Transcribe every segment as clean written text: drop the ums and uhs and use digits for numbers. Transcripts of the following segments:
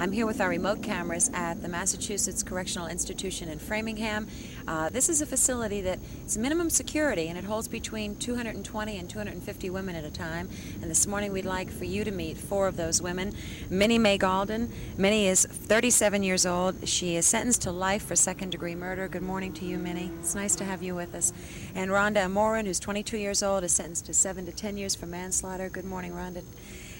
I'm here with our remote cameras at the Massachusetts Correctional Institution in Framingham. This is a facility that is minimum security, and it holds between 220 and 250 women at a time. And this morning we'd like for you to meet 4 of those women. MINNE GAULDEN. MINNE is 37 years old. She is sentenced to life for second-degree murder. Good morning to you, MINNE. It's nice to have you with us. And RHONDA AMORIN, who's 22 years old, is sentenced to 7 to 10 years for manslaughter. Good morning, RHONDA.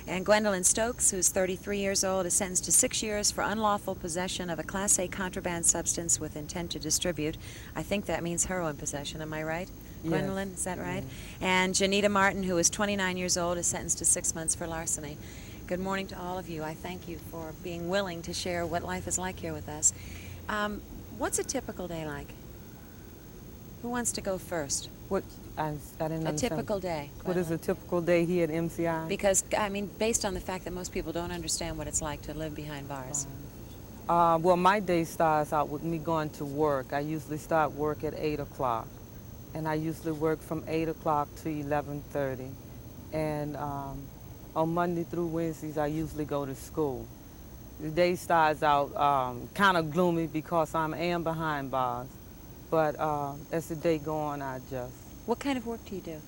And Gwendolyn Stokes, who's 33 years old, is sentenced to 6 years for unlawful possession of a Class A contraband substance with intent to distribute. I think that means heroin possession, am I right? Yes. Gwendolyn, is that right? And GENITA Martin, who is 29 years old, is sentenced to 6 months for larceny. Good morning to all of you. I thank you for being willing to share what life is like here with us. What's a typical day like? Who wants to go first? What? I didn't understand. A typical day. What is a typical day here at MCI? Because, I mean, based on the fact that most people don't understand what it's like to live behind bars. Well, my day starts out with me going to work. I usually start work at 8 o'clock. And I usually work from 8 o'clock to 11:30. And on Monday through Wednesdays, I usually go to school. The day starts out kind of gloomy because I am behind bars. But as the day goes on, I adjust. What kind of work do you do?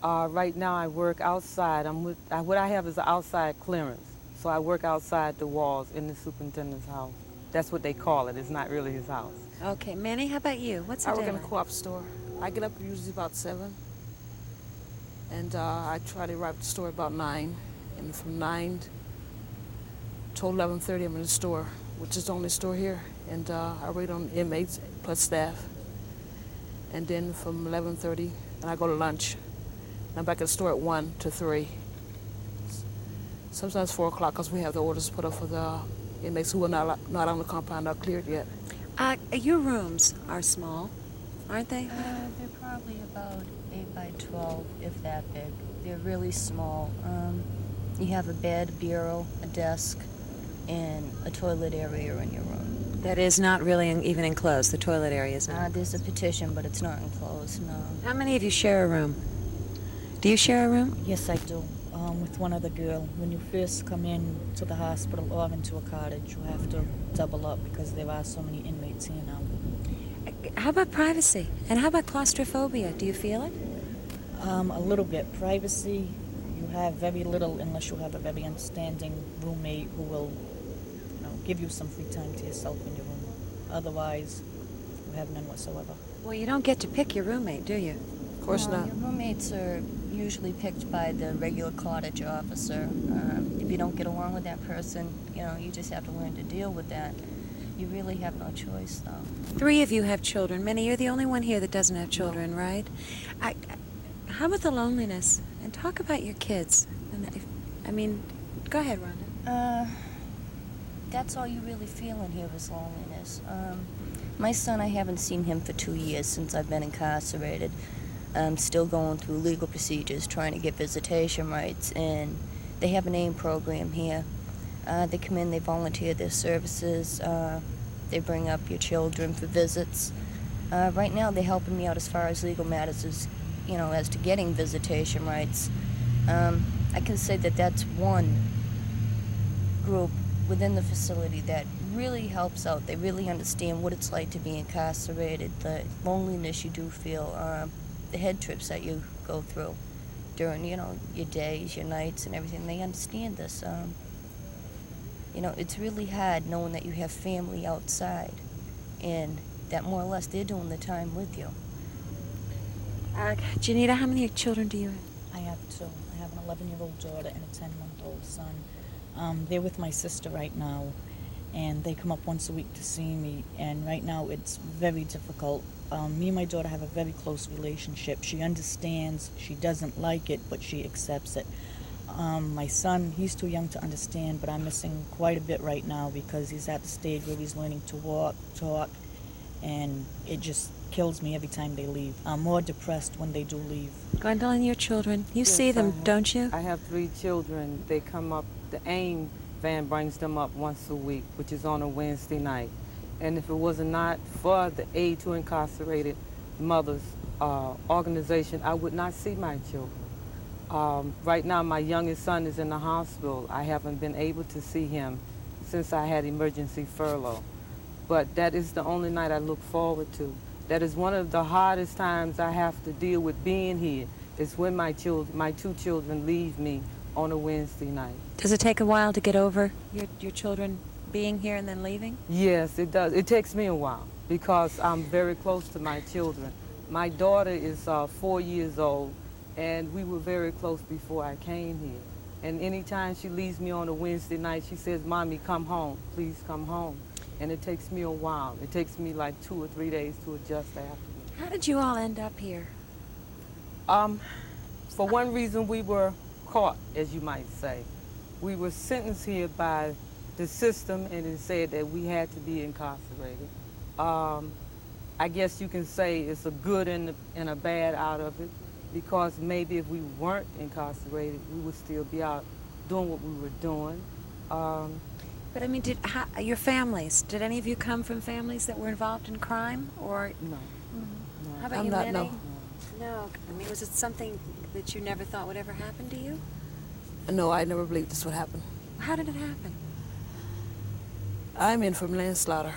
Right now I work outside. What I have is an outside clearance. So I work outside the walls in the superintendent's house. That's what they call it. It's not really his house. Okay, Manny, how about you? What's I a work day in a like? co-op store. I get up usually about 7. And I try to arrive at the store about 9. And from 9 to 11:30 I'm in the store, which is the only store here. And I wait on inmates plus staff. And then from 11:30, and I go to lunch. And I'm back at the store at 1 to 3. Sometimes 4 o'clock because we have the orders put up for the inmates who are not on the compound, not cleared yet. Your rooms are small, aren't they? They're probably about 8 by 12, if that big. They're really small. You have a bed, a bureau, a desk, and a toilet area in your room. That is not really even enclosed. The toilet area is not. There's a petition, but it's not enclosed, no. How many of you share a room? Do you share a room? Yes, I do, with one other girl. When you first come in to the hospital or into a cottage, you have to double up because there are so many inmates here now. How about privacy? And how about claustrophobia? Do you feel it? A little bit. Privacy, you have very little unless you have a very understanding roommate who will give you some free time to yourself in your room. Otherwise, you have none whatsoever. Well, you don't get to pick your roommate, do you? Of course not. Your roommates are usually picked by the regular cottage officer. If you don't get along with that person, you just have to learn to deal with that. You really have no choice, though. 3 of you have children. Minnie, you're the only one here that doesn't have children, right? How about the loneliness? And talk about your kids. Go ahead, Rhonda. That's all you really feel in here is loneliness. My son, I haven't seen him for 2 years since I've been incarcerated. I'm still going through legal procedures, trying to get visitation rights, and they have an AIM program here. They come in, they volunteer their services, they bring up your children for visits. Right now, they're helping me out as far as legal matters as to getting visitation rights. I can say that that's one group within the facility that really helps out. They really understand what it's like to be incarcerated, the loneliness you do feel, the head trips that you go through during, your days, your nights, and everything. They understand this. It's really hard knowing that you have family outside and that more or less they're doing the time with you. GENITA, how many children do you have? I have 2. I have an 11-year-old daughter and a 10-month-old son. They're with my sister right now, and they come up once a week to see me, and right now it's very difficult. Me and my daughter have a very close relationship. She understands, she doesn't like it, but she accepts it. My son, he's too young to understand, but I'm missing quite a bit right now because he's at the stage where he's learning to walk, talk, and it just kills me every time they leave. I'm more depressed when they do leave. Gwendolyn, your children, you Yes, see them, don't you? I have 3 children. They come up, the AIM van brings them up once a week, which is on a Wednesday night. And if it was not for the Aid to Incarcerated Mothers organization, I would not see my children. Right now, my youngest son is in the hospital. I haven't been able to see him since I had emergency furlough. But that is the only night I look forward to. That is one of the hardest times I have to deal with being here, is when my two children leave me on a Wednesday night. Does it take a while to get over your children being here and then leaving? Yes, it does. It takes me a while because I'm very close to my children. My daughter is 4 years old, and we were very close before I came here. And anytime she leaves me on a Wednesday night, she says, "Mommy, come home. Please come home." And it takes me a while. It takes me like 2 or 3 days to adjust after. How did you all end up here? For one reason, we were caught, as you might say. We were sentenced here by the system, and it said that we had to be incarcerated. I guess you can say it's a good and a bad out of it, because maybe if we weren't incarcerated, we would still be out doing what we were doing. But I mean, your families, did any of you come from families that were involved in crime? Or No. how about I'm you, not, Minnie? no. No. I mean, was it something that you never thought would ever happen to you? No, I never believed this would happen. How did it happen? I'm in from manslaughter.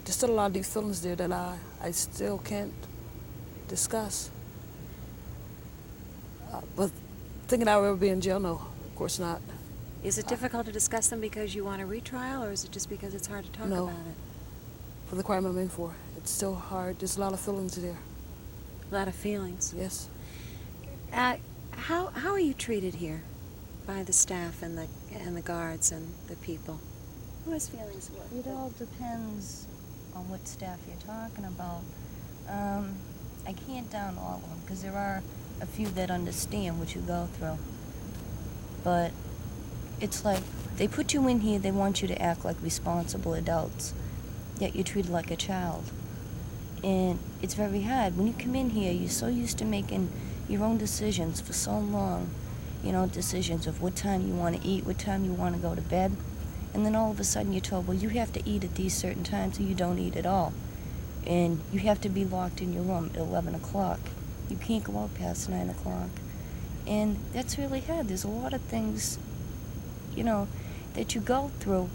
There's still a lot of deep feelings there that I still can't discuss. But thinking I would ever be in jail, no, of course not. Is it difficult to discuss them because you want a retrial, or is it just because it's hard to talk No. about it? For the crime I'm in for, it's still hard. There's a lot of feelings there. A lot of feelings. Yes. How are you treated here by the staff and the guards and the people? Who has feelings? It all depends on what staff you're talking about. I can't down all of them because there are a few that understand what you go through. But it's like they put you in here, they want you to act like responsible adults, yet you're treated like a child. And it's very hard. When you come in here, you're so used to making your own decisions for so long. You know, decisions of what time you want to eat, what time you want to go to bed. And then all of a sudden you're told, well, you have to eat at these certain times or you don't eat at all. And you have to be locked in your room at 11 o'clock. You can't go out past 9 o'clock. And that's really hard. There's a lot of things, you know, that you go through,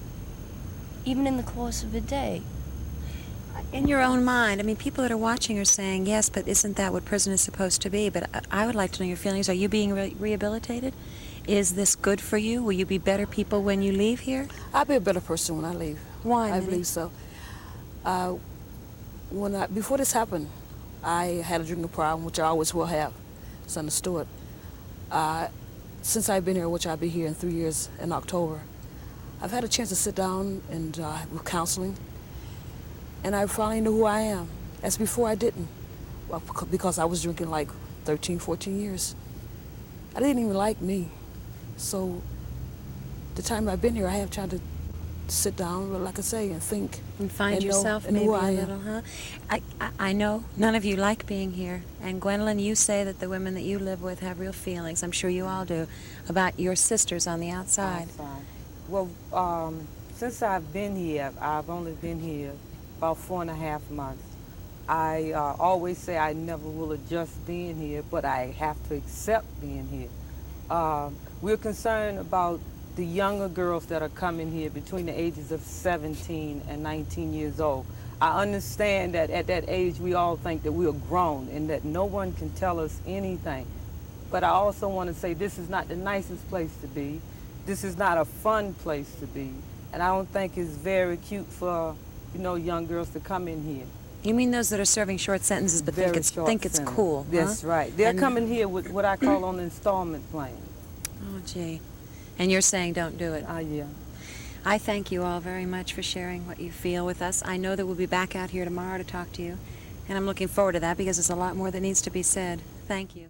even in the course of a day. In your own mind, I mean, people that are watching are saying, yes, but isn't that what prison is supposed to be? But I would like to know your feelings. Are you being rehabilitated? Is this good for you? Will you be better people when you leave here? I'll be a better person when I leave. Why, I Minnie? believe so. Before this happened, I had a drinking problem, which I always will have. It's understood. Since I've been here, which I'll be here in 3 years in October, I've had a chance to sit down and with counseling, and I finally knew who I am. As before, I didn't, well, because I was drinking like 13, 14 years. I didn't even like me. So the time I've been here, I have tried to sit down, like I say, and think. And find and yourself know, maybe who a I am. little, huh? I know none of you like being here. And Gwendolyn, you say that the women that you live with have real feelings, I'm sure you all do, about your sisters on the outside. Well, since I've been here, I've only been here about 4.5 months. I always say I never will adjust being here, but I have to accept being here. We're concerned about the younger girls that are coming here between the ages of 17 and 19 years old. I understand that at that age we all think that we are grown and that no one can tell us anything. But I also want to say this is not the nicest place to be. This is not a fun place to be. And I don't think it's very cute for, you know, young girls to come in here. You mean those that are serving short sentences but think it's cool, huh? That's right. They're coming here with what I call on an installment plan. Oh, gee. And you're saying don't do it. Yeah. I thank you all very much for sharing what you feel with us. I know that we'll be back out here tomorrow to talk to you, and I'm looking forward to that because there's a lot more that needs to be said. Thank you.